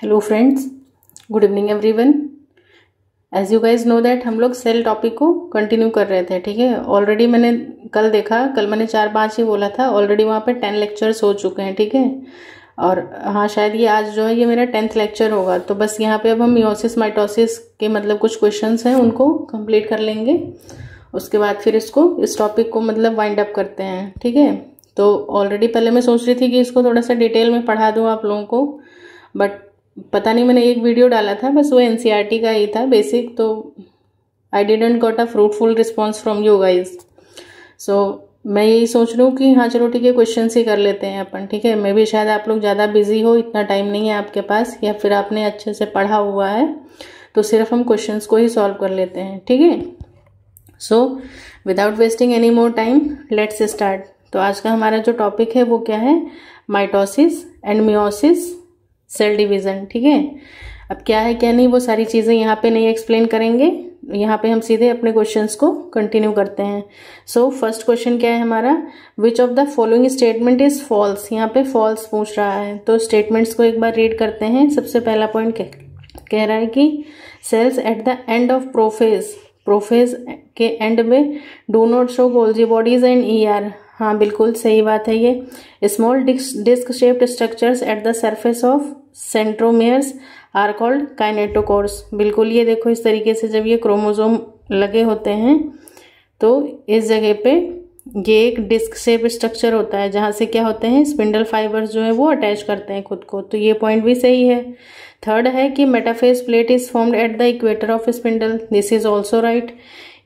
Hello friends, good evening everyone. As you guys know that हम लोग cell topic को continue कर रहे थे। ठीक है, ऑलरेडी मैंने कल देखा, कल मैंने 4-5 ही बोला था, ऑलरेडी वहाँ पे 10 लेक्चर्स हो चुके हैं। ठीक है, और हाँ शायद ये आज जो है ये मेरा 10th लेक्चर होगा। तो बस यहाँ पे अब हम मियोसिस माइटोसिस के मतलब कुछ क्वेश्चंस हैं उनको कंप्लीट कर लेंगे, उसके बाद फिर इस टॉपिक को मतलब वाइंड अप करते हैं। ठीक है, तो ऑलरेडी पहले मैं सोच रही थी कि इसको थोड़ा सा डिटेल में पढ़ा दूँ आप लोगों को, बट पता नहीं, मैंने एक वीडियो डाला था बस, वो एनसीईआरटी का ही था बेसिक, तो I didn't got a fruitful response from you guys. So मैं यही सोच रही हूँ कि हाँ चलो ठीक है, क्वेश्चन ही कर लेते हैं अपन। ठीक है, मैं भी शायद आप लोग ज़्यादा बिजी हो, इतना टाइम नहीं है आपके पास, या फिर आपने अच्छे से पढ़ा हुआ है, तो सिर्फ हम क्वेश्चंस को ही सॉल्व कर लेते हैं। ठीक है, so without wasting any more time let's start. तो आज का हमारा जो टॉपिक है वो क्या है, mitosis and meiosis cell division. ठीक है, अब क्या है क्या नहीं वो सारी चीज़ें यहाँ पे नहीं एक्सप्लेन करेंगे, यहाँ पे हम सीधे अपने क्वेश्चंस को कंटिन्यू करते हैं। सो फर्स्ट क्वेश्चन क्या है हमारा, which of the following statement is false. यहाँ पे फॉल्स पूछ रहा है, तो स्टेटमेंट्स को एक बार रीड करते हैं। सबसे पहला पॉइंट कह रहा है कि cells at the end of prophase के एंड में do not show Golgi bodies and ER. हाँ बिल्कुल सही बात है ये। Small disc shaped structures at the surface of centromeres are called kinetochores. बिल्कुल, ये देखो इस तरीके से जब ये क्रोमोसोम लगे होते हैं तो इस जगह पे ये एक डिस्क शेप स्ट्रक्चर होता है, जहाँ से क्या होते हैं स्पिंडल फाइबर्स जो है वो अटैच करते हैं खुद को, तो ये पॉइंट भी सही है। थर्ड है कि metaphase plate is formed at the equator of spindle, this is also right.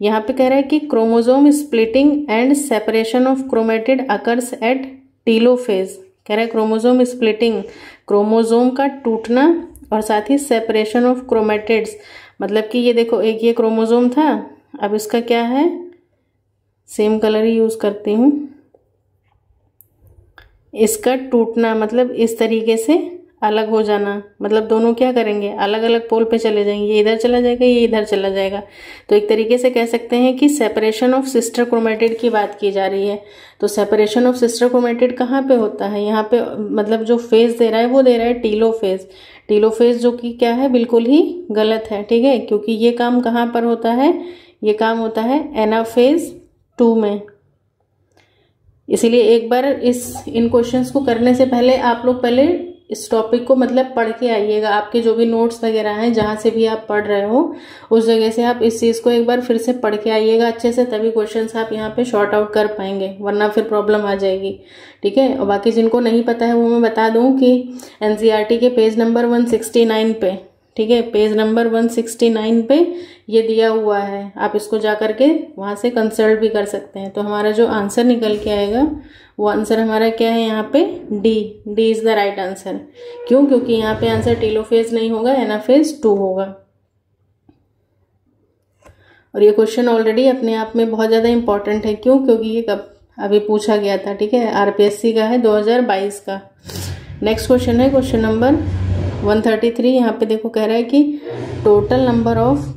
यहाँ पे कह रहा है कि chromosome splitting and separation of chromatid occurs at telophase. कह रहा है क्रोमोसोम स्प्लिटिंग, क्रोमोसोम का टूटना, और साथ ही सेपरेशन ऑफ क्रोमेटिड्स, मतलब कि ये देखो एक ये क्रोमोसोम था, अब इसका क्या है, सेम कलर ही यूज करती हूँ, इसका टूटना मतलब इस तरीके से अलग हो जाना, मतलब दोनों क्या करेंगे, अलग अलग पोल पे चले जाएंगे, ये इधर चला जाएगा ये इधर चला जाएगा। तो एक तरीके से कह सकते हैं कि सेपरेशन ऑफ सिस्टर क्रोमेटिड की बात की जा रही है। तो सेपरेशन ऑफ सिस्टर क्रोमेटिड कहाँ पे होता है, यहाँ पे मतलब जो फेज दे रहा है वो दे रहा है टीलोफेज। टीलोफेज जो कि क्या है, बिल्कुल ही गलत है। ठीक है, क्योंकि ये काम कहाँ पर होता है, ये काम होता है एनाफेज 2 में। इसीलिए एक बार इन क्वेश्चंस को करने से पहले आप लोग पहले इस टॉपिक को मतलब पढ़ के आइएगा। आपके जो भी नोट्स वगैरह हैं, जहाँ से भी आप पढ़ रहे हो उस जगह से आप इस चीज़ को एक बार फिर से पढ़ के आइएगा अच्छे से, तभी क्वेश्चंस आप यहाँ पे शॉर्ट आउट कर पाएंगे, वरना फिर प्रॉब्लम आ जाएगी। ठीक है, और बाकी जिनको नहीं पता है वो मैं बता दूं कि एनसीईआरटी के पेज नंबर 169 पे, ठीक है, पेज नंबर 169 पे ये दिया हुआ है, आप इसको जा करके वहाँ से कंसल्ट भी कर सकते हैं। तो हमारा जो आंसर निकल के आएगा वो आंसर हमारा क्या है, यहाँ पे D is the right answer. क्यों, क्योंकि यहाँ पे आंसर टीलोफेज नहीं होगा, एनाफेज 2 होगा। और ये क्वेश्चन ऑलरेडी अपने आप में बहुत ज़्यादा इंपॉर्टेंट है। क्यों, क्योंकि ये कब अभी पूछा गया था। ठीक है, आरपीएससी का है 2022 का। नेक्स्ट क्वेश्चन है क्वेश्चन नंबर 133। यहाँ पे देखो कह रहा है कि total number of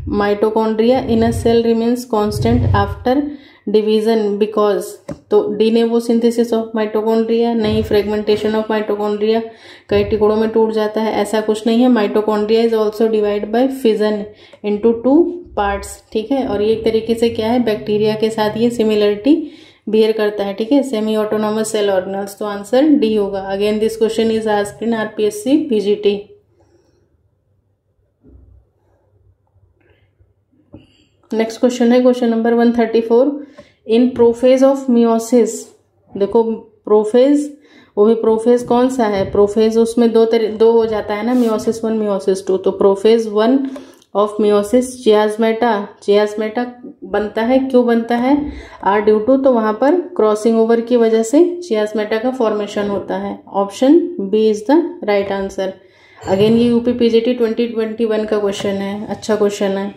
mitochondria in a cell remains constant after division because. तो डिनेवोसिंथेसिस ऑफ माइटोकॉन्ड्रिया नहीं, फ्रेगमेंटेशन ऑफ माइटोकॉन्ड्रिया, कई टुकड़ों में टूट जाता है, ऐसा कुछ नहीं है। Mitochondria is also divide by fission into 2 parts. ठीक है, और ये एक तरीके से क्या है, बैक्टीरिया के साथ ये सिमिलरिटी बिहेव करता है। ठीक है, सेमी ऑटोनॉमस सेल ऑर्गेनल्स, तो आंसर डी होगा। Again this question is asked in RPSC PGT. Next question है question number 134। In prophase of meiosis, देखो प्रोफेज, वो भी प्रोफेज कौन सा है, प्रोफेज उसमें दो हो जाता है ना, मियोसिस 1 मियोसिस 2। तो प्रोफेज 1 ऑफ मियोसिस चियास्मेटा बनता है, क्यों बनता है, आर ड्यू टू, तो वहां पर क्रॉसिंग ओवर की वजह से चियास्मेटा का फॉर्मेशन होता है। Option B is the right answer. Again ये यूपी पीजीटी 2021 का क्वेश्चन है, अच्छा क्वेश्चन है।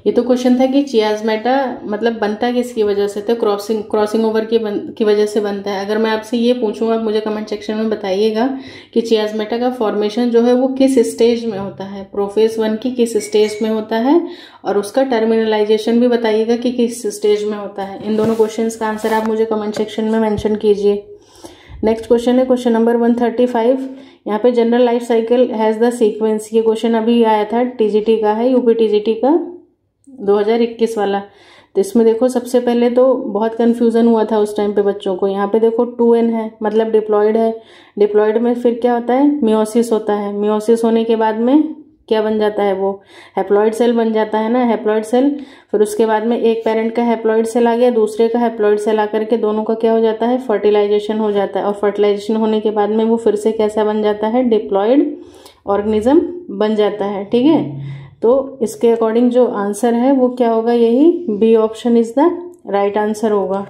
ये तो क्वेश्चन था कि चियास्मेटा मतलब बनता किसकी वजह से, तो क्रॉसिंग ओवर की वजह से बनता है। अगर मैं आपसे ये पूछूं, आप मुझे कमेंट सेक्शन में बताइएगा कि चियास्मेटा का फॉर्मेशन जो है वो किस स्टेज में होता है, प्रोफेज 1 की किस स्टेज में होता है, और उसका टर्मिनलाइजेशन भी बताइएगा कि किस स्टेज में होता है। इन दोनों क्वेश्चंस का आंसर आप मुझे कमेंट सेक्शन में मेंशन कीजिए। नेक्स्ट क्वेश्चन है क्वेश्चन नंबर 135। यहाँ पे general life cycle has the sequence, ये क्वेश्चन अभी आया था, टीजीटी का है, यूपी टीजीटी का 2021 वाला। तो इसमें देखो सबसे पहले तो बहुत कन्फ्यूज़न हुआ था उस टाइम पे बच्चों को। यहाँ पे देखो 2n है, मतलब डिप्लॉयड है। डिप्लॉयड में फिर क्या होता है, मियोसिस होता है। मियोसिस होने के बाद में क्या बन जाता है, वो हैप्लॉइड सेल बन जाता है ना, हैप्लॉइड सेल। फिर उसके बाद में एक पेरेंट का हैप्लॉइड सेल आ गया, दूसरे का हैप्लॉइड सेल आकर के दोनों का क्या हो जाता है, फर्टिलाइजेशन हो जाता है। और फर्टिलाइजेशन होने के बाद में वो फिर से कैसा बन जाता है, डिप्लॉयड ऑर्गेनिज्म बन जाता है। ठीक है, तो इसके अकॉर्डिंग जो आंसर है वो क्या होगा, यही B option is the right answer होगा।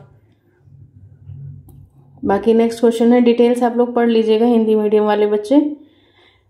बाकी नेक्स्ट क्वेश्चन है, डिटेल्स आप लोग पढ़ लीजिएगा हिंदी मीडियम वाले बच्चे।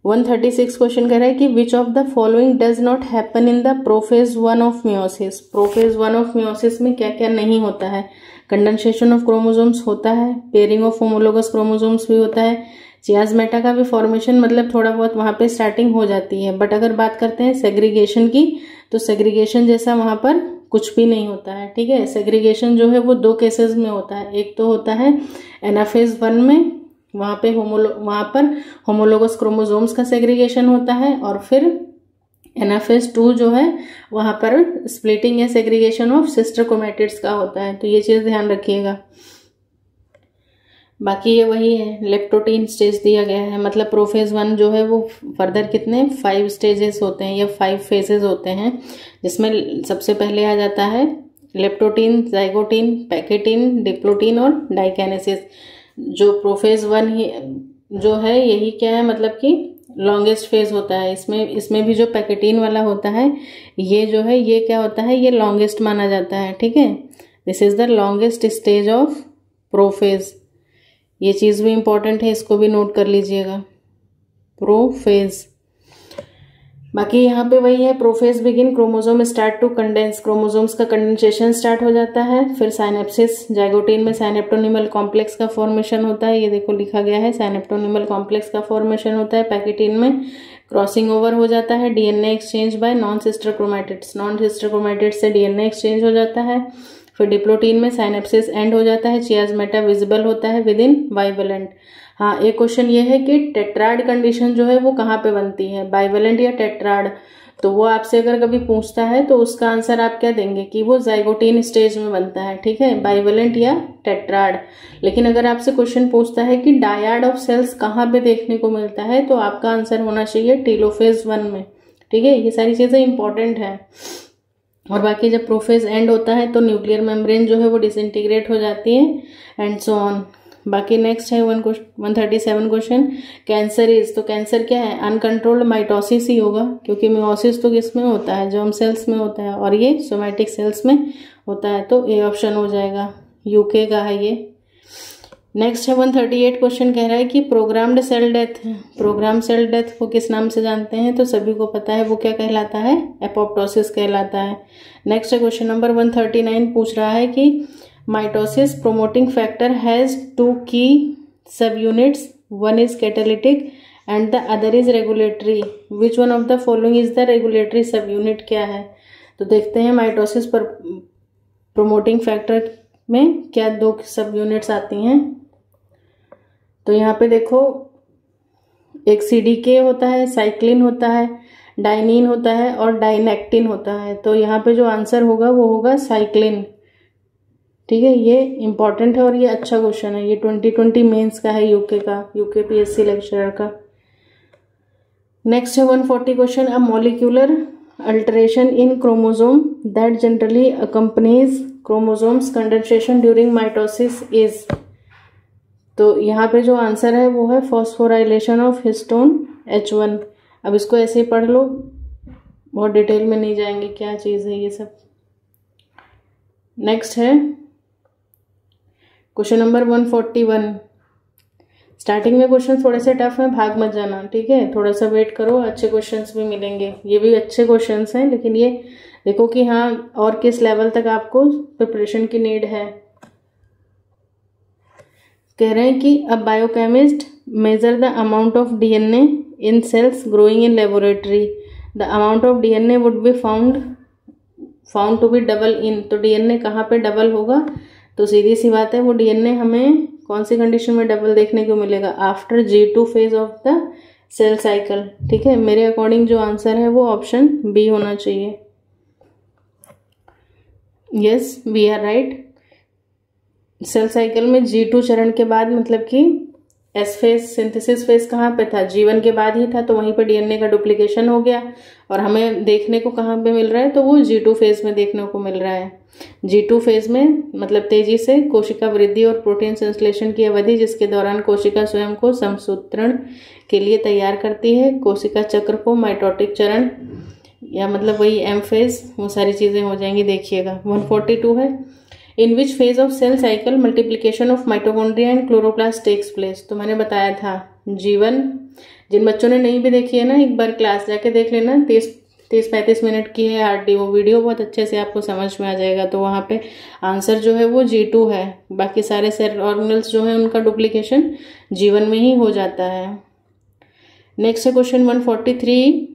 136 क्वेश्चन कह रहा है कि विच of the following does not happen in the prophase 1 of meiosis. Prophase 1 of meiosis में क्या क्या नहीं होता है, कंडेंसेशन ऑफ क्रोमोसोम्स होता है, पेयरिंग ऑफ होमोलोगस क्रोमोसोम्स भी होता है, चियाज़मेटा का भी फॉर्मेशन मतलब थोड़ा बहुत वहाँ पे स्टार्टिंग हो जाती है। बट अगर बात करते हैं सेग्रीगेशन की, तो सेग्रीगेशन जैसा वहाँ पर कुछ भी नहीं होता है। ठीक है, सेग्रीगेशन जो है वो 2 केसेस में होता है। एक तो होता है एनाफेज 1 में, वहाँ पर होमोलोगस क्रोमोसोम्स का सेग्रीगेशन होता है, और फिर एनाफेज 2 जो है वहाँ पर स्प्लिटिंग या सेग्रीगेशन ऑफ सिस्टर क्रोमैटिड्स का होता है। तो ये चीज़ ध्यान रखिएगा। बाकी ये वही है, लेप्टोटीन स्टेज दिया गया है, मतलब प्रोफेज 1 जो है वो फर्दर कितने 5 स्टेजेस होते हैं या 5 फेजेस होते हैं, जिसमें सबसे पहले आ जाता है लेप्टोटीन, जाइगोटीन, पैकेटीन, डिप्लोटीन और डाइकेनेसिस। जो प्रोफेज 1 ही जो है यही क्या है, मतलब कि लॉन्गेस्ट फेज होता है। इसमें भी जो पैकेटीन वाला होता है ये जो है ये क्या होता है, ये लॉन्गेस्ट माना जाता है। ठीक है, this is the longest stage of prophase. ये चीज़ भी इंपॉर्टेंट है, इसको भी नोट कर लीजिएगा, प्रोफेज। बाकी यहाँ पे वही है, prophase begin chromosome start to condense, chromosomes का कंडेंसेशन स्टार्ट हो जाता है। फिर साइनेप्सिस, जाइगोटीन में साइनेप्टोनिमल कॉम्प्लेक्स का फॉर्मेशन होता है, ये देखो लिखा गया है, साइनेप्टोनिमल कॉम्प्लेक्स का फॉर्मेशन होता है। पैकेटीन में क्रॉसिंग ओवर हो जाता है, DNA exchange bye non sister chromatids, non sister chromatids से डीएनए एक्सचेंज हो जाता है। फिर डिप्लोटीन में साइनेप्सिस एंड हो जाता है, चियाज़मेटा विजिबल होता है विद इन बाइवेलेंट। हाँ, एक क्वेश्चन ये है कि टेट्राड कंडीशन जो है वो कहाँ पे बनती है, बाइवेलेंट या टेट्राड। तो वो आपसे अगर कभी पूछता है तो उसका आंसर आप क्या देंगे कि वो जाइगोटीन स्टेज में बनता है। ठीक है, बाइवेलेंट या टेट्राड। लेकिन अगर आपसे क्वेश्चन पूछता है कि डायड ऑफ सेल्स कहाँ पे देखने को मिलता है, तो आपका आंसर होना चाहिए टेलोफेज 1 में। ठीक है, ये सारी चीज़ें इंपॉर्टेंट हैं। और बाकी जब प्रोफेज एंड होता है तो न्यूक्लियर मेम्ब्रेन जो है वो डिसइंटीग्रेट हो जाती है, एंड सो ऑन। बाकी नेक्स्ट है 137 क्वेश्चन, कैंसर इज, तो कैंसर क्या है, अनकंट्रोल्ड माइटोसिस ही होगा, क्योंकि मियोसिस तो किस में होता है, जर्म सेल्स में होता है, और ये सोमैटिक सेल्स में होता है। तो ए ऑप्शन हो जाएगा, यूके का है ये। नेक्स्ट है 138 क्वेश्चन कह रहा है कि programmed cell death, programme cell death को किस नाम से जानते हैं, तो सभी को पता है वो क्या कहलाता है, एपोप्टोसिस कहलाता है। नेक्स्ट है क्वेश्चन नंबर 139, पूछ रहा है कि माइटोसिस प्रोमोटिंग फैक्टर हैज़ 2 की सब units, one is catalytic and the other is regulatory, which one of the following is the regulatory सब यूनिट, क्या है। तो देखते हैं माइटोसिस पर प्रोमोटिंग फैक्टर में क्या 2 सब यूनिट्स आती हैं। तो यहाँ पे देखो एक सीडीके होता है, साइक्लिन होता है, डाइनिन होता है और डाइनेक्टिन होता है। तो यहाँ पे जो आंसर होगा वो होगा साइक्लिन। ठीक है, ये इंपॉर्टेंट है और ये अच्छा क्वेश्चन है, ये 2020 मेंस का है, यूके का, यूके पीएससी लेक्चरर का। नेक्स्ट है 140 question, a molecular alteration in chromosome that generally accompanies chromosomes condensation during mitosis is. तो यहाँ पे जो आंसर है वो है फॉस्फोराइलेशन ऑफ हिस्टोन H1। अब इसको ऐसे ही पढ़ लो, बहुत डिटेल में नहीं जाएंगे क्या चीज़ है ये सब। नेक्स्ट है क्वेश्चन नंबर 141। स्टार्टिंग में क्वेश्चन थोड़े से टफ हैं, भाग मत जाना, ठीक है, थोड़ा सा वेट करो, अच्छे क्वेश्चंस भी मिलेंगे। ये भी अच्छे क्वेश्चंस हैं, लेकिन ये देखो कि हाँ और किस लेवल तक आपको प्रिपरेशन की नीड है। कह रहे हैं कि a biochemist major the amount of DNA in cells growing in laboratory, the amount of DNA would be found to be double in. तो डीएनए कहाँ पे डबल होगा, तो सीधी सी बात है वो डीएनए हमें कौन सी कंडीशन में डबल देखने को मिलेगा? After G2 phase of the cell cycle. ठीक है, मेरे अकॉर्डिंग जो आंसर है वो ऑप्शन बी होना चाहिए। Yes, we are right. Cell cycle में G2 चरण के बाद मतलब कि एस फेज सिंथेसिस फेज कहाँ पे था? G1 के बाद ही था, तो वहीं पर डीएनए का डुप्लीकेशन हो गया और हमें देखने को कहाँ पे मिल रहा है? तो वो G2 फेज में देखने को मिल रहा है। G2 फेज में मतलब तेजी से कोशिका वृद्धि और प्रोटीन संश्लेषण की अवधि, जिसके दौरान कोशिका स्वयं को समसूत्रण के लिए तैयार करती है। कोशिका चक्र को माइटोटिक चरण या मतलब वही एम फेज, वो सारी चीजें हो जाएंगी। देखिएगा 142 है, in which phase of cell cycle multiplication of mitochondria and chloroplast takes place. तो मैंने बताया था G1, जिन बच्चों ने नहीं भी देखी है ना, एक बार क्लास जाके देख लेना, 30-35 मिनट की है हार्डली, वो वीडियो बहुत अच्छे से आपको समझ में आ जाएगा। तो वहाँ पे आंसर जो है वो G2 है। बाकी सारे सेल ऑर्गेनल्स जो है उनका डुप्लीकेशन G1 में ही हो जाता है। नेक्स्ट है क्वेश्चन 143।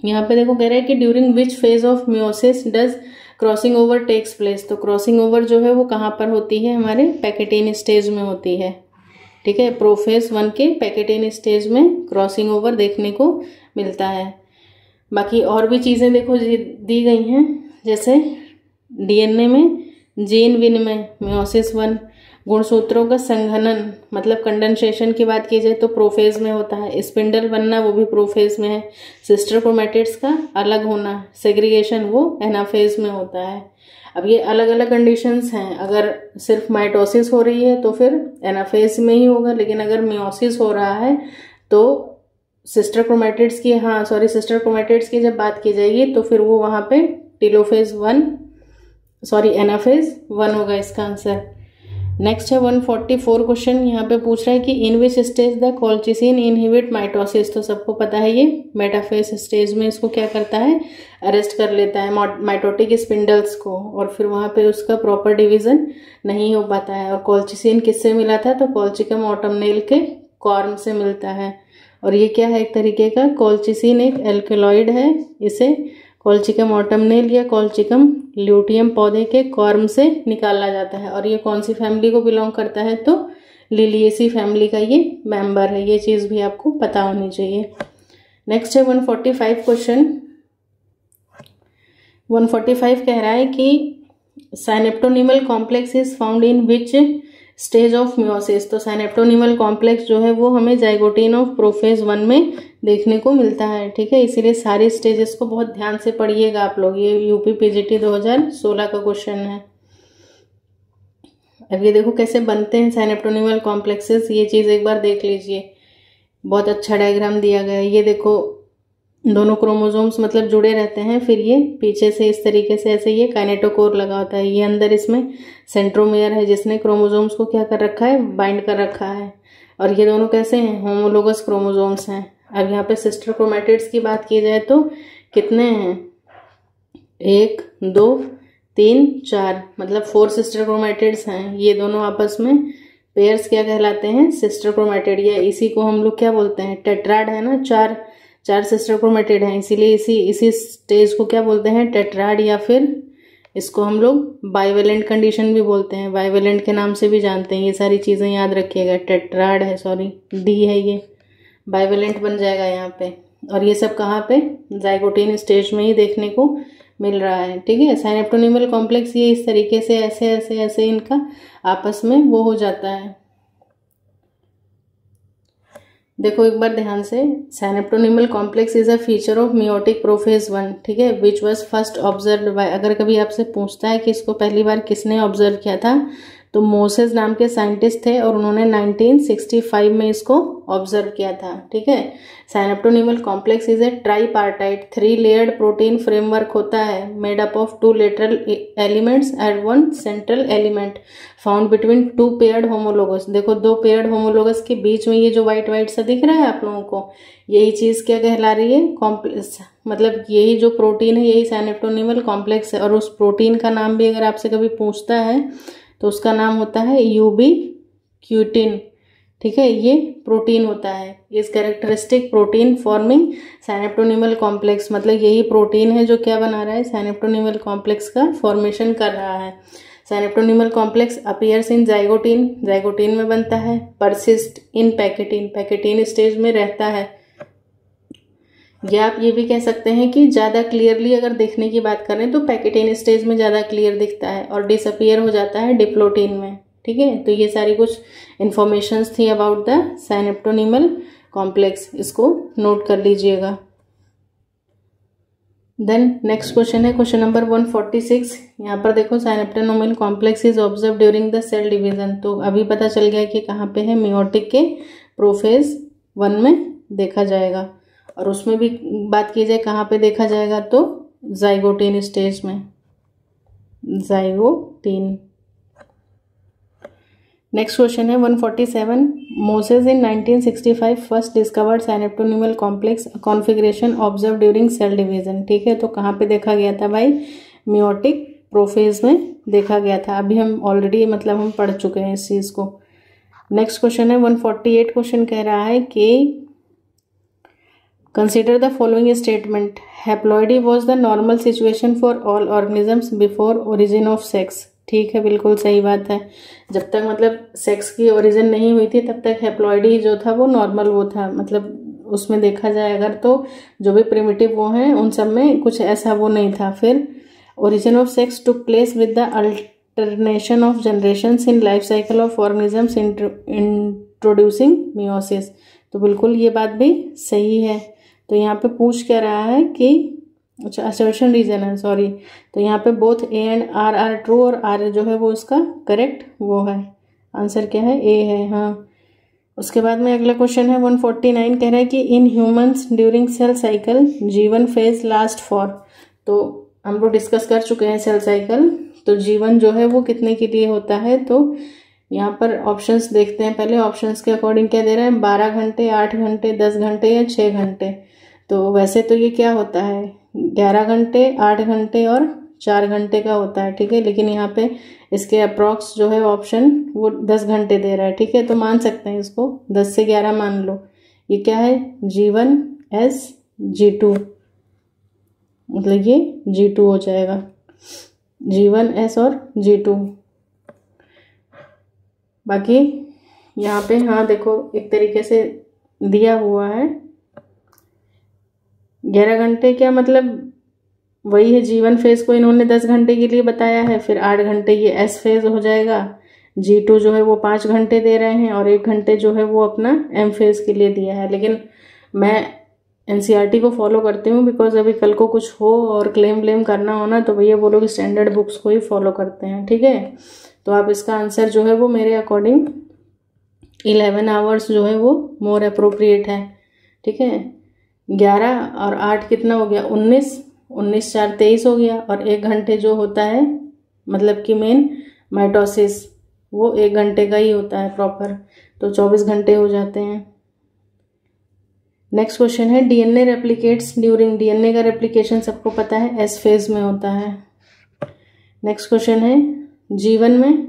यहाँ पे देखो कह रहा है कि during which phase of meiosis does crossing over takes place. तो क्रॉसिंग ओवर जो है वो कहाँ पर होती है? हमारे पैकेटिन स्टेज में होती है। ठीक है, प्रोफेज 1 के पैकेटिन स्टेज में क्रॉसिंग ओवर देखने को मिलता है। बाकी और भी चीज़ें देखो दी गई हैं, जैसे डीएनए में जीन विनिमय मियोसिस 1, गुणसूत्रों का संघनन मतलब कंडेंसेशन की बात की जाए तो प्रोफेज में होता है। स्पिंडल बनना वो भी प्रोफेज में है। सिस्टर क्रोमैटिड्स का अलग होना सेग्रीगेशन वो एनाफेज में होता है। अब ये अलग अलग कंडीशंस हैं, अगर सिर्फ माइटोसिस हो रही है तो फिर एनाफेज में ही होगा, लेकिन अगर मियोसिस हो रहा है तो सिस्टर क्रोमैटिड्स की जब बात की जाएगी तो फिर वो वहाँ पे एनाफेज 1 होगा इसका आंसर। नेक्स्ट है 144 क्वेश्चन। यहाँ पे पूछ रहा है कि in which stage the colchicine inhibit mitosis. तो सबको पता है ये मेटाफेज स्टेज में इसको क्या करता है? अरेस्ट कर लेता है माइटोटिक स्पिंडल्स को, और फिर वहाँ पे उसका प्रॉपर डिवीजन नहीं हो पाता है। और कॉल्चिसिन किससे मिला था? तो कॉल्चिकम ऑटोमनेल के कॉर्म से मिलता है। और ये क्या है? एक तरीके का कॉल्चिसिन एक एल्केलॉइड है, इसे कॉल्चिकम ऑटोमनेल या कॉल्चिकम ल्यूटियम पौधे के कॉर्म से निकाला जाता है। और ये कौन सी फैमिली को बिलोंग करता है? तो लिलिएसी फैमिली का ये मेंबर है। ये चीज़ भी आपको पता होनी चाहिए। नेक्स्ट है 145 क्वेश्चन। 145 कह रहा है कि synaptonemal complex is found in which stage of meiosis. तो साइनेप्टोनिमल कॉम्प्लेक्स जो है वो हमें जाइगोटिन ऑफ प्रोफेज 1 में देखने को मिलता है। ठीक है, इसीलिए सारी स्टेजेस को बहुत ध्यान से पढ़िएगा आप लोग। ये यूपी पीजीटी 2016 का क्वेश्चन है। अब ये देखो कैसे बनते हैं साइनेप्टोनिमल कॉम्प्लेक्सेस, ये चीज़ एक बार देख लीजिए। बहुत अच्छा डायग्राम दिया गया है। ये देखो दोनों क्रोमोसोम्स मतलब जुड़े रहते हैं, फिर ये पीछे से इस तरीके से ऐसे ये काइनेटोकोर लगा होता है। ये अंदर इसमें सेंट्रोमियर है जिसने क्रोमोसोम्स को क्या कर रखा है? बाइंड कर रखा है। और ये दोनों कैसे हैं? होमोलोगस क्रोमोसोम्स हैं। अब यहाँ पे सिस्टर क्रोमैटिड्स की बात की जाए तो कितने हैं? 1 2 3 4 मतलब 4 सिस्टर क्रोमैटिड्स हैं। ये दोनों आपस में पेयर्स क्या कहलाते हैं? Sister chromatid. या इसी को हम लोग क्या बोलते हैं? टेट्राड है ना, चार सिस्टर क्रोमैटिड हैं, इसीलिए इसी स्टेज को क्या बोलते हैं? टेट्राड, या फिर इसको हम लोग बाइवेलेंट कंडीशन भी बोलते हैं, बाइवेलेंट के नाम से भी जानते हैं। ये सारी चीज़ें याद रखिएगा। टेट्राड है, डी है, ये बाइवेलेंट बन जाएगा यहाँ पे। और ये सब कहाँ पे? जाइगोटिन स्टेज में ही देखने को मिल रहा है। ठीक है, साइनेप्टोनिमल कॉम्प्लेक्स ये इस तरीके से ऐसे ऐसे ऐसे इनका आपस में वो हो जाता है। देखो एक बार ध्यान से, synaptonemal complex is a feature of meiotic prophase 1। ठीक है, which was first observe by. अगर कभी आपसे पूछता है कि इसको पहली बार किसने ऑब्जर्व किया था, तो मोसेस नाम के साइंटिस्ट थे और उन्होंने 1965 में इसको ऑब्जर्व किया था। ठीक है, synaptonemal complex is a tripartite 3 layered protein framework होता है, made up of 2 lateral elements and 1 central element found between 2 paired homologous. देखो 2 पेयर्ड होमोलोगस के बीच में ये जो व्हाइट व्हाइट सा दिख रहा है आप लोगों को, यही चीज क्या कहला रही है? कॉम्प्लेक्स। मतलब यही जो प्रोटीन है यही साइनेप्टोनिमल कॉम्प्लेक्स है। और उस प्रोटीन का नाम भी अगर आपसे कभी पूछता है तो उसका नाम होता है यूबीक्यूटिन। ठीक है, ये प्रोटीन होता है। इस कैरेक्टरिस्टिक प्रोटीन फॉर्मिंग साइनेप्टोनिमल कॉम्प्लेक्स, मतलब यही प्रोटीन है जो क्या बना रहा है? साइनेप्टोनिमल कॉम्प्लेक्स का फॉर्मेशन कर रहा है। Synaptonemal complex appears in zygotene, zygotene में बनता है। Persist in pachytene, pachytene stage में रहता है। या आप ये भी कह सकते हैं कि ज़्यादा क्लियरली अगर देखने की बात करें तो पैकेटीन स्टेज में ज़्यादा क्लियर दिखता है और डिसअपियर हो जाता है डिप्लोटीन में। ठीक है, तो ये सारी कुछ इन्फॉर्मेशंस थी अबाउट द साइनेप्टोनीमल कॉम्प्लेक्स, इसको नोट कर लीजिएगा। देन नेक्स्ट क्वेश्चन है क्वेश्चन नंबर 146। यहाँ पर देखो synaptonemal complex is observe during the cell division. तो अभी पता चल गया कि कहाँ पे है, मियोटिक के प्रोफेज 1 में देखा जाएगा। और उसमें भी बात की जाए कहाँ पे देखा जाएगा तो जाइगोटीन स्टेज में, जाइगोटीन। नेक्स्ट क्वेश्चन है 147। Moses in 1965 first discovered synaptonemal complex configuration observe during cell division. ठीक है, तो कहाँ पे देखा गया था भाई, मियोटिक प्रोफेज में देखा गया था। अभी हम ऑलरेडी मतलब हम पढ़ चुके हैं इस चीज़ को। नेक्स्ट क्वेश्चन है 148। क्वेश्चन कह रहा है कि consider the following statement, haploidy was the normal situation for all organisms before origin of sex. ठीक है, बिल्कुल सही बात है। जब तक मतलब सेक्स की ओरिजिन नहीं हुई थी तब तक हैप्लॉइडी जो था वो नॉर्मल वो था, मतलब उसमें देखा जाए अगर तो जो भी प्रिमिटिव वो हैं उन सब में कुछ ऐसा वो नहीं था। फिर origin of sex took place with the alternation of generations in life cycle of organisms introducing meiosis. तो बिल्कुल ये बात भी सही है। तो यहाँ पे पूछ क्या रहा है कि अच्छा असर्शन रीजन है, सॉरी। तो यहाँ पे both A and R are true और आर जो है वो इसका करेक्ट वो है, आंसर क्या है, ए है। हाँ, उसके बाद में अगला क्वेश्चन है 149। कह रहा है कि in humans during cell cycle G one phase last for. तो हम लोग डिस्कस कर चुके हैं सेल साइकिल। तो जीवन जो है वो कितने के लिए होता है, तो यहाँ पर ऑप्शंस देखते हैं पहले। ऑप्शंस के अकॉर्डिंग क्या दे रहा है, 12 घंटे, 8 घंटे, 10 घंटे या 6 घंटे। तो वैसे तो ये क्या होता है, 11 घंटे, 8 घंटे और 4 घंटे का होता है। ठीक है, लेकिन यहाँ पे इसके अप्रॉक्स जो है ऑप्शन वो 10 घंटे दे रहा है। ठीक है, तो मान सकते हैं इसको 10 से 11 मान लो। ये क्या है, G1 S G2, मतलब ये G2 हो जाएगा, G1 S और G2। बाकी यहाँ पे हाँ देखो एक तरीके से दिया हुआ है 11 घंटे, क्या मतलब वही है, जीवन फेज को इन्होंने 10 घंटे के लिए बताया है। फिर 8 घंटे ये एस फेज हो जाएगा। G2 जो है वो 5 घंटे दे रहे हैं और 1 घंटे जो है वो अपना एम फेज के लिए दिया है। लेकिन मैं NCERT को फॉलो करती हूँ बिकॉज अभी कल को कुछ हो और क्लेम व्लेम करना हो ना, तो भैया वो लोग स्टैंडर्ड बुक्स को ही फॉलो करते हैं। ठीक है, तो आप इसका आंसर जो है वो मेरे अकॉर्डिंग 11 आवर्स जो है वो मोर अप्रोप्रिएट है। ठीक है, 11 और 8 कितना हो गया, 19, 19 4 23 हो गया। और 1 घंटे जो होता है मतलब कि मेन माइटोसिस वो 1 घंटे का ही होता है प्रॉपर, तो 24 घंटे हो जाते हैं। नेक्स्ट क्वेश्चन है DNA रेप्लिकेट्स ड्यूरिंग, DNA का रेप्लिकेशन सबको पता है एस फेज में होता है। नेक्स्ट क्वेश्चन है जीवन में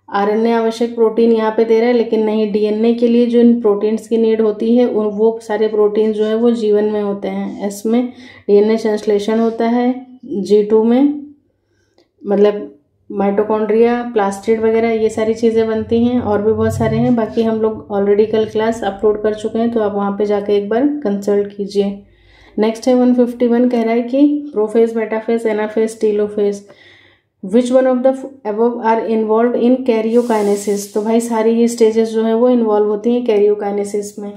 RNA आवश्यक प्रोटीन यहाँ पे दे रहा है, लेकिन नहीं, DNA के लिए जो इन प्रोटीन्स की नीड होती है वो सारे प्रोटीन जो है वो जीवन में होते हैं। S में DNA संश्लेषण होता है, G2 में मतलब माइटोकॉन्ड्रिया, प्लास्टिड वगैरह ये सारी चीज़ें बनती हैं, और भी बहुत सारे हैं। बाकी हम लोग ऑलरेडी कल क्लास अपलोड कर चुके हैं, तो आप वहाँ पे जाके एक बार कंसल्ट कीजिए। नेक्स्ट है 151, कह रहा है कि prophase, metaphase, anaphase, telophase, which one of the above are involve in karyokinesis. तो भाई सारी ही स्टेजेस जो है वो इन्वॉल्व होती हैं कैरियोकाइनेसिस में।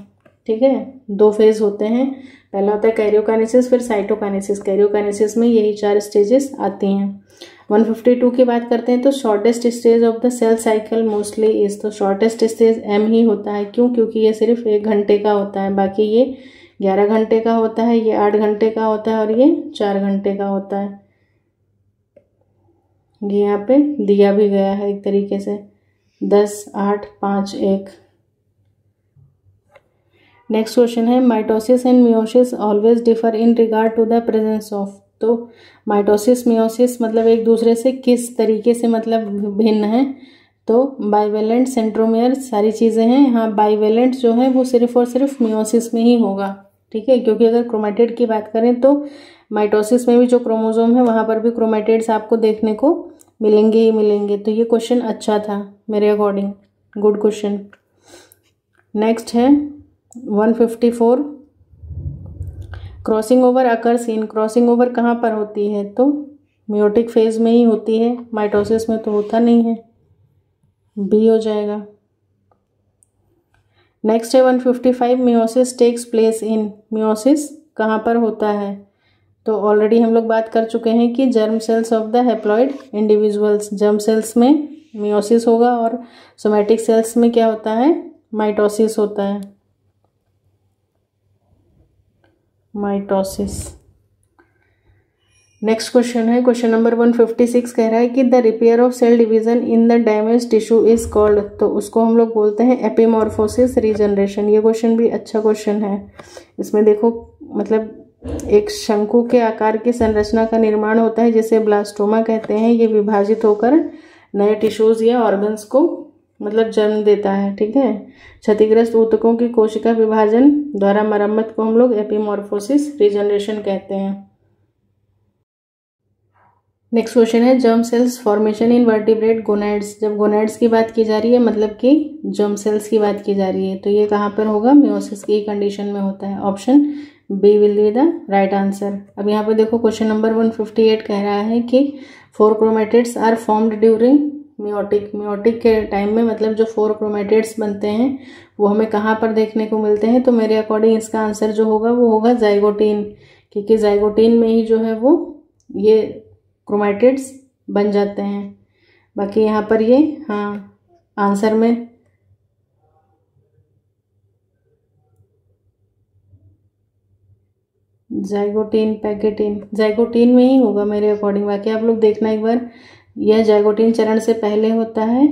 ठीक है, 2 फेज होते हैं, पहला होता है कैरियोकाइनेसिस, फिर साइटोकाइनेसिस। कैरियोकाइनेसिस में यही 4 स्टेजेस आती हैं। 152 की बात करते हैं तो shortest stage of the cell cycle mostly is, तो शॉर्टेस्ट स्टेज M ही होता है। क्यों, क्योंकि ये सिर्फ 1 घंटे का होता है, बाकी ये 11 घंटे का होता है, ये 8 घंटे का होता है और ये 4 घंटे का होता है। ये यहाँ पे दिया भी गया है एक तरीके से 10, 8, 5, 1। नेक्स्ट क्वेश्चन है mitosis and meiosis always differ in regard to the presence of. तो माइटोसिस मियोसिस मतलब एक दूसरे से किस तरीके से मतलब भिन्न है, तो बाइवेलेंट, सेंट्रोमियर सारी चीज़ें हैं। हाँ, बाइवेलेंट जो है वो सिर्फ और सिर्फ मियोसिस में ही होगा। ठीक है, क्योंकि अगर क्रोमेटिड की बात करें तो माइटोसिस में भी जो क्रोमोसोम है वहाँ पर भी क्रोमेटिड्स आपको देखने को मिलेंगे ही मिलेंगे। तो ये क्वेश्चन अच्छा था मेरे अकॉर्डिंग, गुड क्वेश्चन। नेक्स्ट है 154, crossing over occurs in, crossing over कहाँ पर होती है? तो मियोटिक फेज में ही होती है, माइटोसिस में तो होता नहीं है, बी हो जाएगा। नेक्स्ट है 155, meiosis takes place in, meiosis कहाँ पर होता है? तो ऑलरेडी हम लोग बात कर चुके हैं कि germ cells of the haploid individuals, germ cells में मियोसिस होगा और सोमैटिक सेल्स में क्या होता है? माइटोसिस होता है, माइटोसिस। नेक्स्ट क्वेश्चन है क्वेश्चन नंबर 156, कह रहा है कि the repair of cell division in the damage tissue is called, तो उसको हम लोग बोलते हैं एपिमॉर्फोसिस रीजनरेशन। ये क्वेश्चन भी अच्छा क्वेश्चन है। इसमें देखो मतलब एक शंकु के आकार की संरचना का निर्माण होता है जिसे ब्लास्टोमा कहते हैं। ये विभाजित होकर नए टिश्यूज या ऑर्गन्स को मतलब जन्म देता है, ठीक है। क्षतिग्रस्त ऊतकों की कोशिका विभाजन द्वारा मरम्मत को हम लोग एपिमॉर्फोसिस रीजनरेशन कहते हैं। नेक्स्ट क्वेश्चन है germ cells formation in vertebrate gonads. जब गोनैड्स की बात की जा रही है मतलब कि जर्म सेल्स की बात की जा रही है, तो ये कहाँ पर होगा? मियोसिस की कंडीशन में होता है। Option B will be the right answer. अब यहाँ पे देखो क्वेश्चन नंबर 158 कह रहा है कि 4 chromatids are formed during meiotic. Meiotic के टाइम में मतलब जो 4 क्रोमैटिड्स बनते हैं वो हमें कहाँ पर देखने को मिलते हैं? तो मेरे अकॉर्डिंग इसका आंसर जो होगा वो होगा जाइगोटीन, क्योंकि जाइगोटीन में ही जो है वो ये क्रोमैटिड्स बन जाते हैं। बाकी यहाँ पर ये हाँ आंसर में जाइगोटीन पैकेटीन, जाइगोटीन में ही होगा मेरे अकॉर्डिंग। बाकी आप लोग देखना एक बार, यह जाइगोटीन चरण से पहले होता है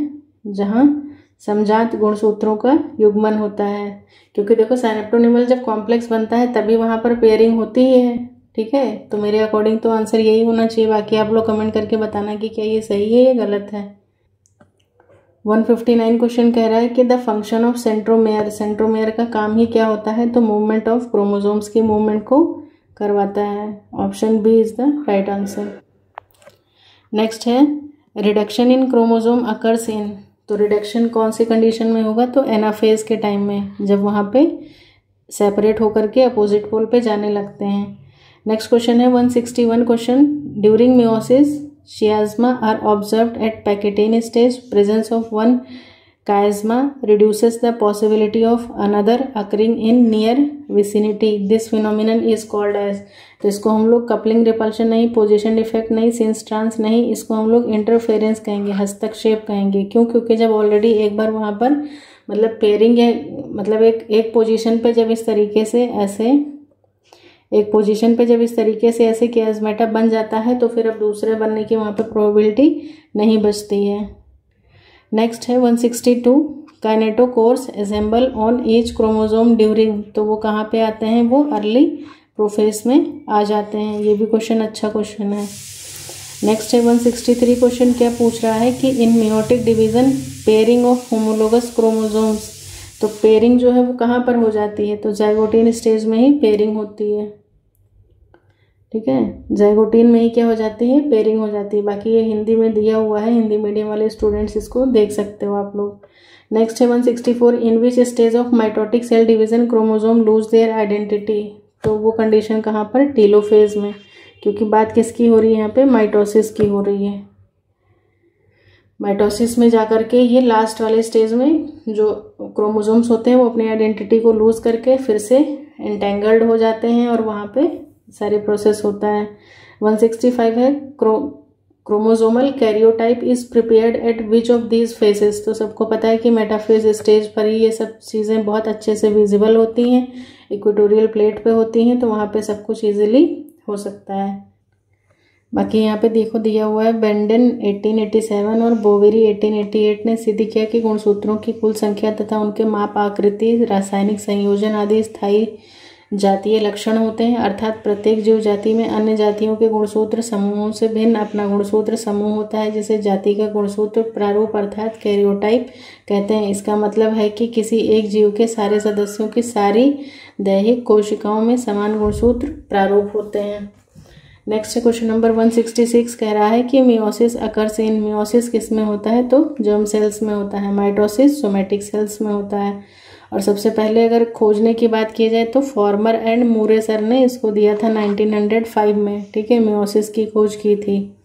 जहाँ समजात गुणसूत्रों का युग्मन होता है, क्योंकि देखो साइनेप्टोनिमल जब कॉम्प्लेक्स बनता है तभी वहाँ पर पेयरिंग होती ही है, ठीक है। तो मेरे अकॉर्डिंग तो आंसर यही होना चाहिए। बाकी आप लोग कमेंट करके बताना कि क्या ये सही है या गलत है। 159 क्वेश्चन कह रहा है कि the function of centromere, centromere का काम ही क्या होता है? तो मूवमेंट ऑफ क्रोमोसोम्स की मूवमेंट को करवाता है। Option B is the right answer. Next है reduction in chromosome occurs in, तो रिडक्शन कौन सी कंडीशन में होगा? तो एनाफेज के टाइम में, जब वहाँ पे सेपरेट होकर के अपोजिट पोल पे जाने लगते हैं। नेक्स्ट क्वेश्चन है 161 question, during meiosis chiasma are observed at Pachytene stage. Presence of one chiasma reduces the possibility of another occurring in near vicinity. This phenomenon is called as, तो इसको हम लोग coupling repulsion नहीं, position defect नहीं, since trans नहीं, इसको हम लोग इंटरफेरेंस कहेंगे, हस्तक्षेप कहेंगे। क्यों? क्योंकि जब ऑलरेडी एक बार वहाँ पर मतलब पेयरिंग है, मतलब एक पोजीशन पे जब इस तरीके से ऐसे एक पोजीशन पे जब इस तरीके से ऐसे कियास्मेटा बन जाता है तो फिर अब दूसरे बनने की वहाँ पे प्रोबेबिलिटी नहीं बचती है। नेक्स्ट है 162, kinetochores assemble on each chromosome during, तो वो कहाँ पे आते हैं? वो अर्ली प्रोफेस में आ जाते हैं। ये भी क्वेश्चन अच्छा क्वेश्चन है। नेक्स्ट है 163 क्वेश्चन क्या पूछ रहा है कि in meiotic division pairing of homologous chromosomes, तो पेयरिंग जो है वो कहाँ पर हो जाती है? तो जाइगोटीन स्टेज में ही पेयरिंग होती है, ठीक है। जाइगोटीन में ही क्या हो जाती है? पेयरिंग हो जाती है। बाकी ये हिंदी में दिया हुआ है, हिंदी मीडियम वाले स्टूडेंट्स इसको देख सकते हो आप लोग। नेक्स्ट है 164, in which stage of mitotic cell division chromosome lose their identity, तो वो कंडीशन कहाँ पर? टेलोफेज में, क्योंकि बात किसकी हो रही है यहाँ पे? माइटोसिस की हो रही है। माइटोसिस में जाकर के ये लास्ट वाले स्टेज में जो क्रोमोसोम्स होते हैं वो अपनी आइडेंटिटी को लूज करके फिर से एंटेंगल्ड हो जाते हैं और वहाँ पे सारे प्रोसेस होता है। 165 है chromosomal karyotype is prepared eight which of these phases, तो सबको पता है कि मेटाफेज स्टेज पर ही ये सब चीज़ें बहुत अच्छे से विजिबल होती हैं, इक्वेटोरियल प्लेट पे होती हैं, तो वहाँ पे सब कुछ ईजिली हो सकता है। बाकी यहाँ पे देखो दिया हुआ है बेंडेन 1887 और बोवेरी 1888 ने सिद्ध किया कि गुणसूत्रों की कुल संख्या तथा उनके माप, आकृति, रासायनिक संयोजन आदि स्थायी जातीय लक्षण होते हैं, अर्थात प्रत्येक जीव जाति में अन्य जातियों के गुणसूत्र समूहों से भिन्न अपना गुणसूत्र समूह होता है, जिसे जाति का गुणसूत्र प्रारूप अर्थात कैरियोटाइप कहते हैं। इसका मतलब है कि किसी एक जीव के सारे सदस्यों की सारी दैहिक कोशिकाओं में समान गुणसूत्र प्रारूप होते हैं। नेक्स्ट क्वेश्चन नंबर 166 कह रहा है कि मियोसिस अकर्स इन, मियोसिस किस में होता है, तो जर्म सेल्स में होता है, माइटोसिस सोमेटिक सेल्स में होता है। और सबसे पहले अगर खोजने की बात की जाए तो फॉर्मर एंड मूरे सर ने इसको दिया था 1905 में, ठीक है, मियोसिस की खोज की थी।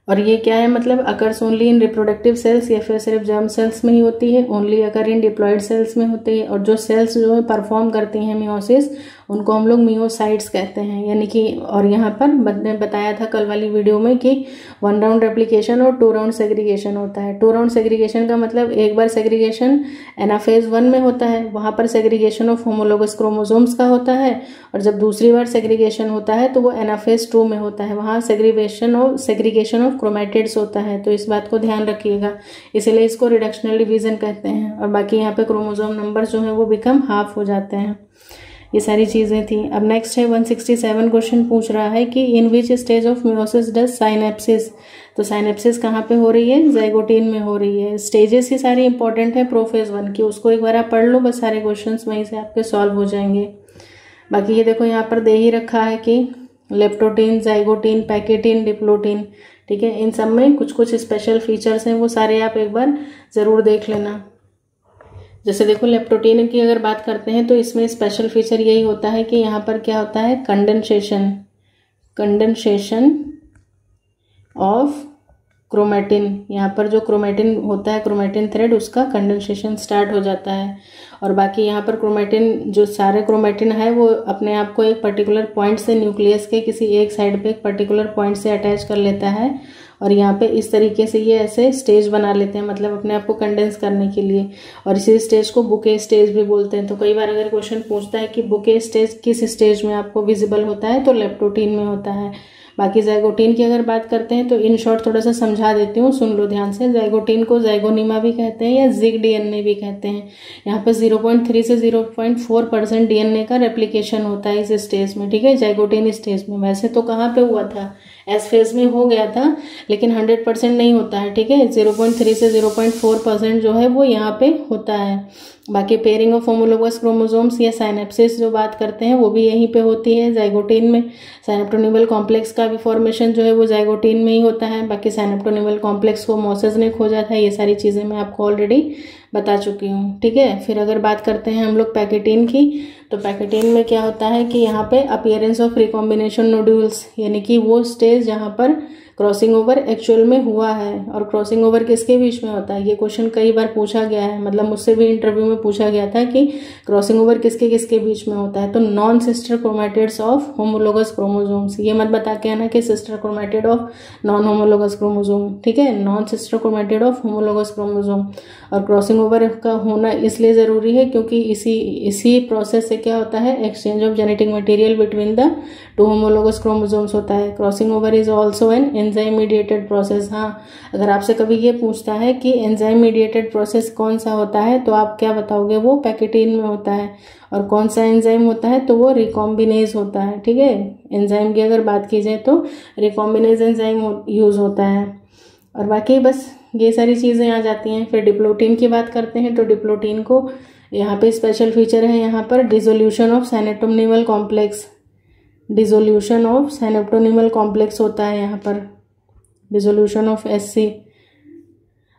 और ये क्या है, मतलब occurs only in reproductive cells, या फिर सिर्फ जर्म सेल्स में ही होती है, ओनली अकर इन डिप्लॉयड सेल्स में होती है। और जो सेल्स जो है परफॉर्म करती हैं मियोसिस, उनको हम लोग मियोसाइट्स कहते हैं, यानी कि, और यहाँ पर मैंने बताया था कल वाली वीडियो में कि 1 राउंड रेप्लिकेशन और 2 राउंड सेग्रीगेशन होता है। 2 राउंड सेग्रीगेशन का मतलब एक बार सेग्रीगेशन एनाफेज 1 में होता है, वहाँ पर सेग्रीगेशन ऑफ होमोलोगस क्रोमोसोम्स का होता है, और जब दूसरी बार सेग्रीगेशन होता है तो वो एनाफेज 2 में होता है, वहाँ सेग्रीगेशन ऑफ क्रोमैटिड्स होता है। तो इस बात को ध्यान रखिएगा, इसीलिए इसको रिडक्शनल डिवीजन कहते हैं। और बाकी यहाँ पे क्रोमोसोम नंबर जो है वो बिकम हाफ हो जाते हैं। ये सारी चीज़ें थी। अब नेक्स्ट है 167 क्वेश्चन पूछ रहा है कि in which stage of meiosis does synapsis, तो साइनेप्सिस कहाँ पे हो रही है, जाइगोटीन में हो रही है। स्टेजेस ही सारी इंपॉर्टेंट है प्रोफेज 1 की, उसको एक बार आप पढ़ लो, बस सारे क्वेश्चंस वहीं से आपके सॉल्व हो जाएंगे। बाकी ये देखो यहाँ पर दे ही रखा है कि लेप्टोटीन, जाइगोटीन, पैकेटीन, डिप्लोटीन, ठीक है, इन सब में कुछ कुछ स्पेशल फीचर्स हैं, वो सारे आप एक बार ज़रूर देख लेना। जैसे देखो लेप्टोटीन की अगर बात करते हैं तो इसमें स्पेशल फीचर यही होता है कि यहाँ पर क्या होता है, कंडेंसेशन ऑफ क्रोमेटिन, यहाँ पर जो क्रोमेटिन होता है, क्रोमेटिन थ्रेड, उसका कंडेंसेशन स्टार्ट हो जाता है। और बाकी यहाँ पर क्रोमेटिन, जो सारे क्रोमेटिन है वो अपने आप को एक पर्टिकुलर पॉइंट से, न्यूक्लियस के किसी एक साइड पे एक पर्टिकुलर पॉइंट से अटैच कर लेता है, और यहाँ पे इस तरीके से ये ऐसे स्टेज बना लेते हैं, मतलब अपने आप को कंडेंस करने के लिए। और इसी स्टेज को बुके स्टेज भी बोलते हैं। तो कई बार अगर क्वेश्चन पूछता है कि बुके स्टेज किस स्टेज में आपको विजिबल होता है, तो लेप्टोटीन में होता है। बाकी जाइगोटीन की अगर बात करते हैं तो इन शॉर्ट थोड़ा सा समझा देती हूँ, सुन लो ध्यान से। जाइगोटीन को जाइगोनिमा भी कहते हैं या जिग डीएनए भी कहते हैं। यहाँ पे 0.3 से 0.4% डीएनए का रेप्लिकेशन होता है इस स्टेज में, ठीक है, जाइगोटीन स्टेज में। वैसे तो कहाँ पे हुआ था, एस फेज में हो गया था, लेकिन 100% नहीं होता है, ठीक है, 0.3 से 0.4% जो है वो यहाँ पे होता है। बाकी पेयरिंग ऑफ होमोलोगस क्रोमोसोम्स या साइनेप्सिस जो बात करते हैं वो भी यहीं पे होती है, जाइगोटीन में। साइनेप्टोनिमल कॉम्प्लेक्स का भी फॉर्मेशन जो है वो जाइगोटीन में ही होता है। बाकी साइनेप्टोनिमल कॉम्प्लेक्स को मोसेस ने खोजा था, ये सारी चीज़ें मैं आपको ऑलरेडी बता चुकी हूँ, ठीक है। फिर अगर बात करते हैं हम लोग पैकेटीन की, तो पैकेटीन में क्या होता है कि यहाँ पे अपीयरेंस ऑफ रिकॉम्बिनेशन नोड्यूल्स, यानी कि वो स्टेज जहाँ पर क्रॉसिंग ओवर एक्चुअल में हुआ है। और क्रॉसिंग ओवर किसके बीच में होता है, ये क्वेश्चन कई बार पूछा गया है, मतलब मुझसे भी इंटरव्यू में पूछा गया था कि क्रॉसिंग ओवर किसके किसके बीच में होता है। तो non sister chromatids of homologous chromosomes, ये मत बता के आना कि sister chromatid of non homologous chromosome, ठीक है, non sister chromatid of homologous chromosome. और क्रॉसिंग ओवर का होना इसलिए ज़रूरी है क्योंकि इसी प्रोसेस से क्या होता है, exchange of genetic material between the 2 homologous chromosomes होता है। Crossing over is also an enzyme mediated process. हाँ, अगर आपसे कभी ये पूछता है कि एंजाइम मीडिएटेड प्रोसेस कौन सा होता है, तो आप क्या बताओगे, वो पैकेटीन में होता है। और कौन सा एंजाइम होता है, तो वो रिकॉम्बिनेज होता है, ठीक है। एंजाइम की अगर बात की जाए तो रिकॉम्बिनेज एंजाइम यूज होता है। और बाकी बस ये सारी चीज़ें आ जाती हैं। फिर डिप्लोटीन की बात करते हैं, तो डिप्लोटीन को यहाँ पे स्पेशल फीचर है, यहाँ पर dissolution of synaptonemal complex, dissolution of synaptonemal complex होता है यहाँ पर, डिसोल्यूशन ऑफ SC।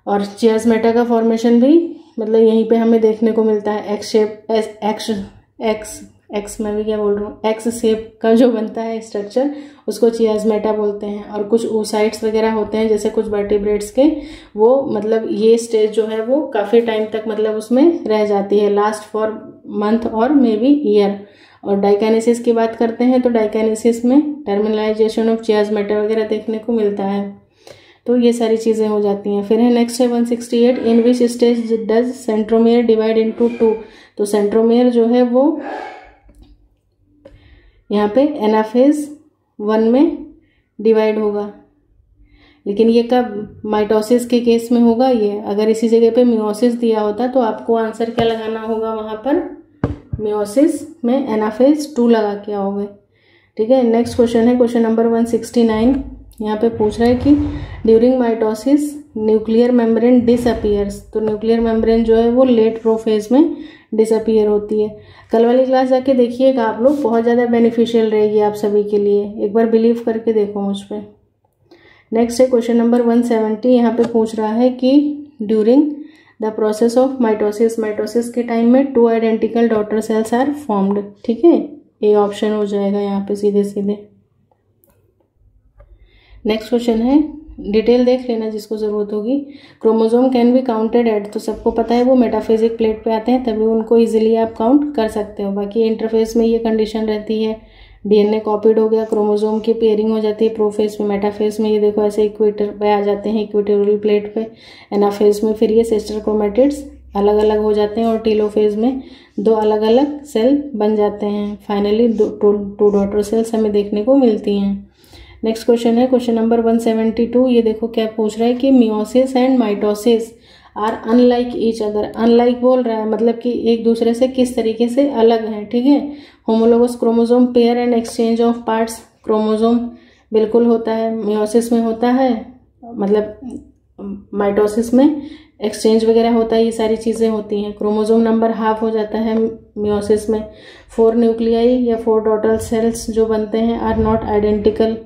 और चियास्मेटा का फॉर्मेशन भी मतलब यहीं पे हमें देखने को मिलता है, एक्स शेप, एक्स मैं भी क्या बोल रहा हूँ, एक्स शेप का जो बनता है स्ट्रक्चर, उसको चियास्मेटा बोलते हैं। और कुछ oocytes वगैरह होते हैं जैसे कुछ वर्टिब्रेट्स के, वो मतलब ये स्टेज जो है वो काफ़ी टाइम तक मतलब उसमें रह जाती है, लास्ट फॉर मंथ और मे बी ईयर। और डाइकाइनेसिस की बात करते हैं तो डाइकाइनेसिस में टर्मिनलाइजेशन ऑफ चियास्मेटा वगैरह देखने को मिलता है। तो ये सारी चीज़ें हो जाती हैं। फिर है नेक्स्ट है 168, in which stage does centromere divide into 2। तो सेंट्रोमियर जो है वो यहाँ पे एनाफेज 1 में डिवाइड होगा, लेकिन ये कब, माइटोसिस के केस में होगा ये। अगर इसी जगह पे मियोसिस दिया होता तो आपको आंसर क्या लगाना होगा, वहाँ पर मियोसिस में एनाफेज 2 लगा के आओगे, ठीक है। नेक्स्ट क्वेश्चन है क्वेश्चन नंबर 169, यहाँ पे पूछ रहा है कि during mitosis nuclear membrane disappears, तो न्यूक्लियर मेम्ब्रेन जो है वो लेट प्रोफेज में डिसअपियर होती है। कल वाली क्लास जाके देखिएगा आप लोग, बहुत ज़्यादा बेनिफिशियल रहेगी आप सभी के लिए, एक बार बिलीव करके देखो मुझ पर। नेक्स्ट है क्वेश्चन नंबर 170। यहाँ पे पूछ रहा है कि during the process of mitosis, mitosis के टाइम में 2 identical daughter cells are formed. ठीक है, ए ऑप्शन हो जाएगा यहाँ पे सीधे सीधे। नेक्स्ट क्वेश्चन है, डिटेल देख लेना जिसको ज़रूरत होगी। Chromosome can be counted at, तो सबको पता है वो मेटाफेजिक प्लेट पे आते हैं तभी उनको इजीली आप काउंट कर सकते हो। बाकी इंटरफेस में ये कंडीशन रहती है, डीएनए कॉपीड हो गया, क्रोमोसोम की पेयरिंग हो जाती है प्रोफेज में, मेटाफेज में ये देखो ऐसे इक्वेटर पे आ जाते हैं, इक्वेटोरियल प्लेट पे। एनाफेज में फिर ये सिस्टर क्रोमेटिड्स अलग अलग हो जाते हैं और टीलोफेज में 2 अलग अलग सेल बन जाते हैं। फाइनली 2 डॉटर सेल्स हमें देखने को मिलती हैं। नेक्स्ट क्वेश्चन है क्वेश्चन नंबर 172। ये देखो क्या पूछ रहा है कि meiosis and mitosis are unlike each other. Unlike बोल रहा है मतलब कि एक दूसरे से किस तरीके से अलग है। ठीक है, homologous chromosome pair and exchange of parts, chromosome बिल्कुल होता है, मियोसिस में होता है, मतलब माइटोसिस में एक्सचेंज वगैरह होता है, ये सारी चीज़ें होती हैं। क्रोमोसोम नंबर हाफ हो जाता है मियोसिस में। 4 न्यूक्लियाई या 4 डॉटर सेल्स जो बनते हैं आर नॉट आइडेंटिकल,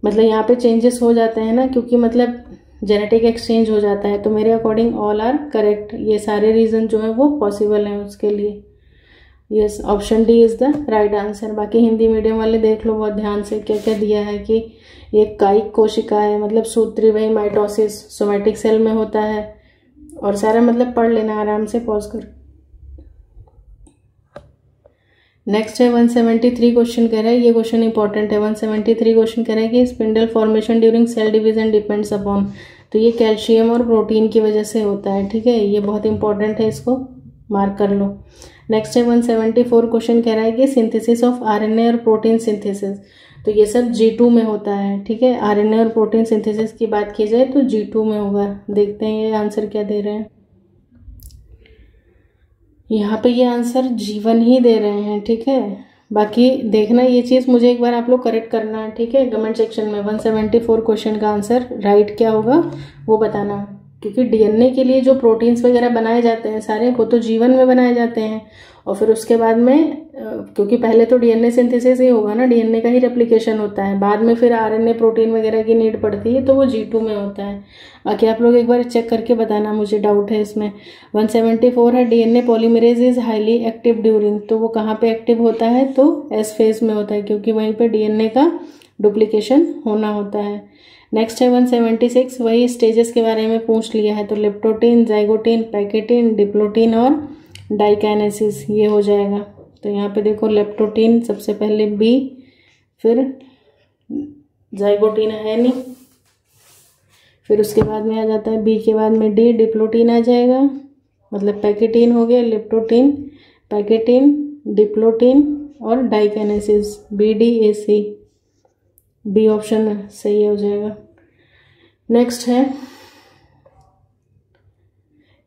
मतलब यहाँ पे चेंजेस हो जाते हैं ना, क्योंकि मतलब जेनेटिक एक्सचेंज हो जाता है। तो मेरे अकॉर्डिंग ऑल आर करेक्ट, ये सारे रीजन जो है वो पॉसिबल हैं उसके लिए। Yes, option D is the right answer. बाकी हिंदी मीडियम वाले देख लो बहुत ध्यान से, क्या क्या दिया है कि ये कायिक कोशिका है, मतलब सूत्रीवही माइटोसिस सोमैटिक सेल में होता है, और सारा मतलब पढ़ लेना आराम से पॉज कर। नेक्स्ट है 173 क्वेश्चन कह रहा है, ये क्वेश्चन इंपॉर्टेंट है। 173 क्वेश्चन कह रहा है कि spindle formation during cell division depends upon, तो ये कैल्शियम और प्रोटीन की वजह से होता है। ठीक है, ये बहुत इंपॉर्टेंट है, इसको मार्क कर लो। नेक्स्ट है 174 क्वेश्चन कह रहा है कि सिंथेसिस ऑफ आरएनए और प्रोटीन सिंथेसिस, तो ये सब G2 में होता है। ठीक है, आरएनए और प्रोटीन सिंथेसिस की बात की जाए तो G2 में होगा। देखते हैं ये आंसर क्या दे रहे हैं। यहाँ पे ये आंसर G1 ही दे रहे हैं। ठीक है, बाकी देखना ये चीज़ मुझे एक बार आप लोग करेक्ट करना है। ठीक है, कमेंट सेक्शन में 174 क्वेश्चन का आंसर राइट क्या होगा वो बताना, क्योंकि डीएनए के लिए जो प्रोटीन्स वगैरह बनाए जाते हैं सारे वो तो G1 में बनाए जाते हैं, और फिर उसके बाद में क्योंकि पहले तो डीएनए सिंथेसिस ही होगा ना, डीएनए का ही रेप्लिकेशन होता है, बाद में फिर आरएनए प्रोटीन वगैरह की नीड पड़ती है तो वो G2 में होता है। बाकी आप लोग एक बार चेक करके बताना, मुझे डाउट है इसमें। 174 है DNA polymerase is highly active during, तो वो कहाँ पे एक्टिव होता है, तो एस फेज में होता है, क्योंकि वहीं पे डीएनए का डुप्लीकेशन होना होता है। नेक्स्ट है 176, वही स्टेजेस के बारे में पूछ लिया है, तो लेप्टोटीन, जाइगोटीन, पैकेटीन, डिप्लोटीन और डाइकाइनेसिस ये हो जाएगा। तो यहाँ पे देखो लेप्टोटीन सबसे पहले बी, फिर जाइगोटीन है नहीं, फिर उसके बाद में आ जाता है बी के बाद में डी, डिप्लोटीन आ जाएगा, मतलब पैकेटीन हो गया, लेप्टोटीन, पैकेटीन, डिप्लोटीन और डाइकाइनेसिस, BDAC, बी ऑप्शन सही हो जाएगा। नेक्स्ट है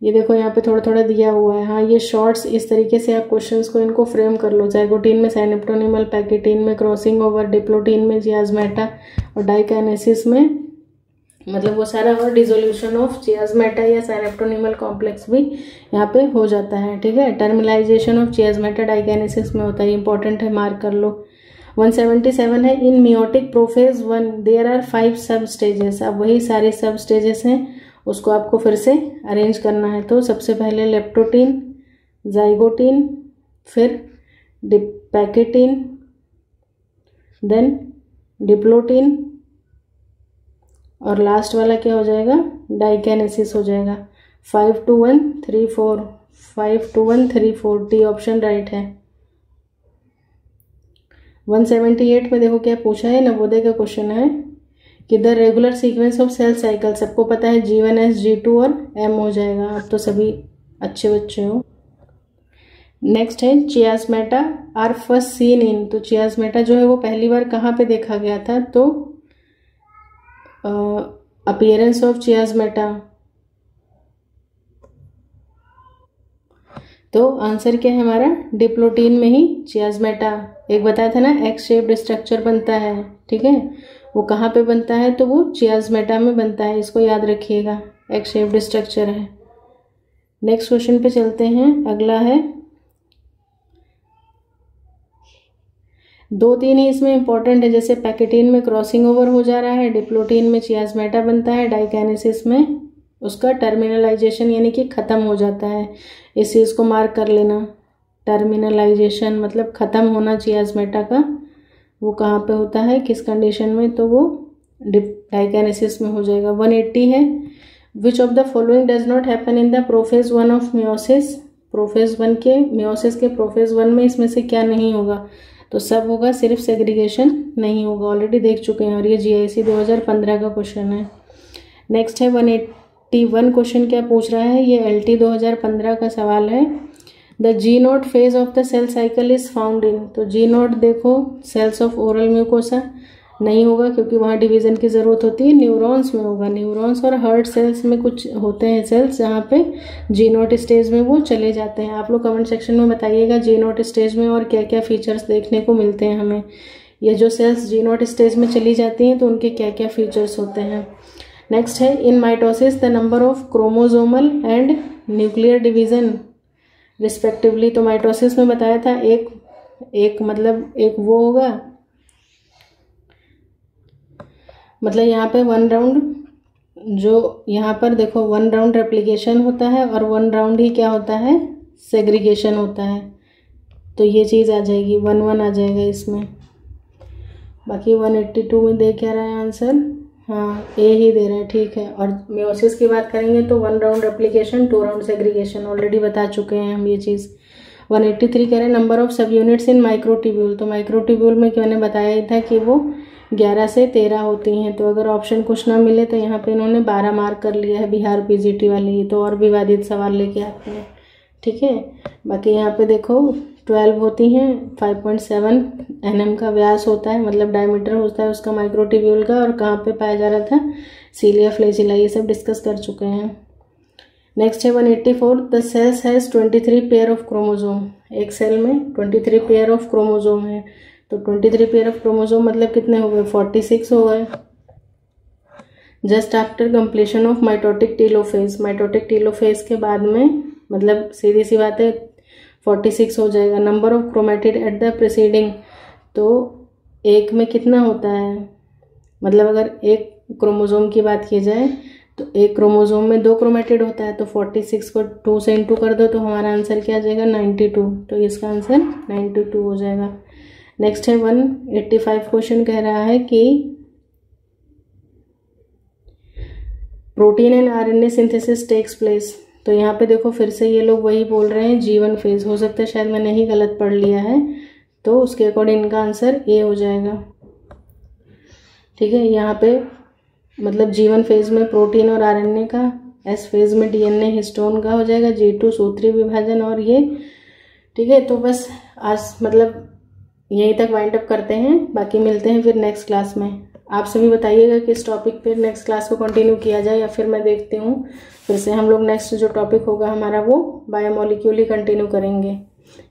ये देखो यहाँ पे थोड़ा थोड़ा दिया हुआ है। हाँ, ये शॉर्ट्स इस तरीके से आप क्वेश्चंस को इनको फ्रेम कर लो। जाइगोटीन में साइनेप्टोनिमल, पैकेटीन में क्रॉसिंग ओवर, डिप्लोटीन में चियाज़मेटा और डाइकाइनेसिस में मतलब वो सारा और डिसोल्यूशन ऑफ चियाज़मेटा या साइनेप्टोनिमल कॉम्प्लेक्स भी यहाँ पे हो जाता है। ठीक है, टर्मिलाइजेशन ऑफ चियाज़मेटा डाइकाइनेसिस में होता है, इंपॉर्टेंट है, मार्क कर लो। 177 है इन मियोटिक प्रोफेज 1 देयर आर 5 सब स्टेजेस। अब वही सारे सब स्टेजेस हैं, उसको आपको फिर से अरेंज करना है। तो सबसे पहले लेप्टोटीन, जाइगोटीन, फिर पैकेटीन, देन डिप्लोटीन और लास्ट वाला क्या हो जाएगा, डाइकाइनेसिस हो जाएगा। 5 to 1 3 4, 5 to 1 3 4, D option right है। 178 में देखो क्या पूछा है, नवोदय का क्वेश्चन है कि the regular sequence of cell cycle, सबको पता है G1S, G2 और M हो जाएगा। आप तो सभी अच्छे बच्चे हो। नेक्स्ट है चियाज़मेटा आर फर्स्ट सीन इन, तो चियाज़मेटा जो है वो पहली बार कहाँ पे देखा गया था, तो अपीयरेंस ऑफ चियाज़मेटा, तो आंसर क्या है हमारा, डिप्लोटीन में ही चियाज़मेटा। एक बताया था ना एक्स शेप्ड स्ट्रक्चर बनता है, ठीक है, वो कहाँ पे बनता है, तो वो चियाज़मेटा में बनता है, इसको याद रखिएगा, एक शेप्ड स्ट्रक्चर है। नेक्स्ट क्वेश्चन पे चलते हैं। अगला है 2-3 ही इसमें इंपॉर्टेंट है, जैसे पैकेटीन में क्रॉसिंग ओवर हो जा रहा है, डिप्लोटीन में चियाज़मेटा बनता है, डाइकाइनेसिस में उसका टर्मिनलाइजेशन यानी कि ख़त्म हो जाता है। इस चीज़ को मार्क कर लेना, टर्मिनलाइजेशन मतलब ख़त्म होना चियाज़मेटा का, वो कहाँ पे होता है, किस कंडीशन में, तो वो डाइकाइनेसिस में हो जाएगा। 180 है, विच of the following does not happen in the prophase 1 of meiosis. Prophase 1 के मियोसिस के प्रोफेज 1 में इसमें से क्या नहीं होगा, तो सब होगा, सिर्फ सेग्रीगेशन नहीं होगा, ऑलरेडी देख चुके हैं और ये GIC 2015 का क्वेश्चन है। नेक्स्ट है 181 क्वेश्चन क्या पूछ रहा है, ये LT 2015 का सवाल है। The G0 phase of the cell cycle is found in, तो G0 देखो सेल्स ऑफ ओरल म्यूकोसा नहीं होगा क्योंकि वहाँ डिवीज़न की ज़रूरत होती है, न्यूरॉन्स में होगा। न्यूरॉन्स और हार्ट सेल्स में कुछ होते हैं सेल्स जहाँ पे G0 स्टेज में वो चले जाते हैं। आप लोग कमेंट सेक्शन में बताइएगा G0 स्टेज में और क्या क्या फीचर्स देखने को मिलते हैं हमें। ये जो सेल्स G0 स्टेज में चली जाती हैं तो उनके क्या क्या फीचर्स होते हैं। नेक्स्ट है इन mitosis the number of chromosomal and nuclear division respectively. तो माइटोसिस में बताया था एक मतलब एक वो होगा, मतलब यहाँ पे 1 राउंड, जो यहाँ पर देखो 1 राउंड रेप्लिकेशन होता है और 1 राउंड ही क्या होता है, सेग्रीगेशन होता है। तो ये चीज़ आ जाएगी, 1-1 आ जाएगा इसमें। बाकी 182 में दे क्या रहा है आंसर, हाँ ए ही दे रहा है, ठीक है। और मियोसिस की बात करेंगे तो 1 round replication 2 round segregation, already बता चुके हैं हम ये चीज़। 183 कह रहे हैं नंबर ऑफ सब यूनिट्स इन माइक्रोट्यूब्यूल। तो माइक्रोट्यूब्यूल में मैंने बताया ही था कि वो 11 से 13 होती हैं। तो अगर ऑप्शन कुछ ना मिले तो यहाँ पे इन्होंने 12 मार्क कर लिया है, बिहार PGT वाले, ये तो और विवादित सवाल लेके आते हैं, ठीक है। बाकी यहाँ पे देखो 12 होती हैं, 5.7 nm का व्यास होता है, मतलब डायमीटर होता है उसका माइक्रोट्यूब्यूल का, और कहाँ पे पाया जा रहा था, सीलिया फ्लैजिला, ये सब डिस्कस कर चुके हैं। नेक्स्ट है 184 the cells has 23 pair of chromosome. एक सेल में 23 पेयर ऑफ क्रोमोजोम है, तो 23 पेयर ऑफ क्रोमोजोम मतलब कितने हो गए, 46 हो गए। Just after completion of mitotic telophase, mitotic telophase के बाद में मतलब सीधी सी बात है 46 हो जाएगा। Number of chromatid at the preceding, तो एक में कितना होता है, मतलब अगर एक क्रोमोजोम की बात की जाए तो एक क्रोमोजोम में 2 क्रोमेटिड होता है, तो 46 को 2 से इंटू कर दो तो हमारा आंसर क्या आ जाएगा, 92। तो इसका आंसर 92 हो जाएगा। नेक्स्ट है 185 क्वेश्चन कह रहा है कि protein and RNA synthesis takes place. तो यहाँ पे देखो फिर से ये लोग वही बोल रहे हैं G1 फेज, हो सकता है शायद मैंने ही गलत पढ़ लिया है, तो उसके अकॉर्डिंग इनका आंसर ए हो जाएगा, ठीक है। यहाँ पे मतलब G1 फेज में प्रोटीन और RNA का, S फेज में DNA हिस्टोन का हो जाएगा, G2 सूत्री विभाजन और ये, ठीक है। तो बस आज मतलब यहीं तक वाइंड अप करते हैं, बाकी मिलते हैं फिर नेक्स्ट क्लास में। आप सभी बताइएगा कि इस टॉपिक पे नेक्स्ट क्लास को कंटिन्यू किया जाए या फिर मैं देखती हूँ फिर से हम लोग नेक्स्ट जो टॉपिक होगा हमारा वो बायोमोलिक्यूल ही कंटिन्यू करेंगे,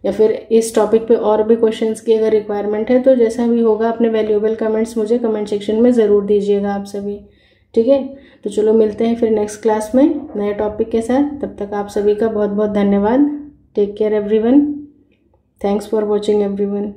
या फिर इस टॉपिक पे और भी क्वेश्चंस की अगर रिक्वायरमेंट है तो जैसा भी होगा अपने वैल्यूएबल कमेंट्स मुझे कमेंट सेक्शन में ज़रूर दीजिएगा आप सभी, ठीक है। तो चलो मिलते हैं फिर नेक्स्ट क्लास में नए टॉपिक के साथ। तब तक आप सभी का बहुत बहुत धन्यवाद। Take care everyone. Thanks for watching everyone.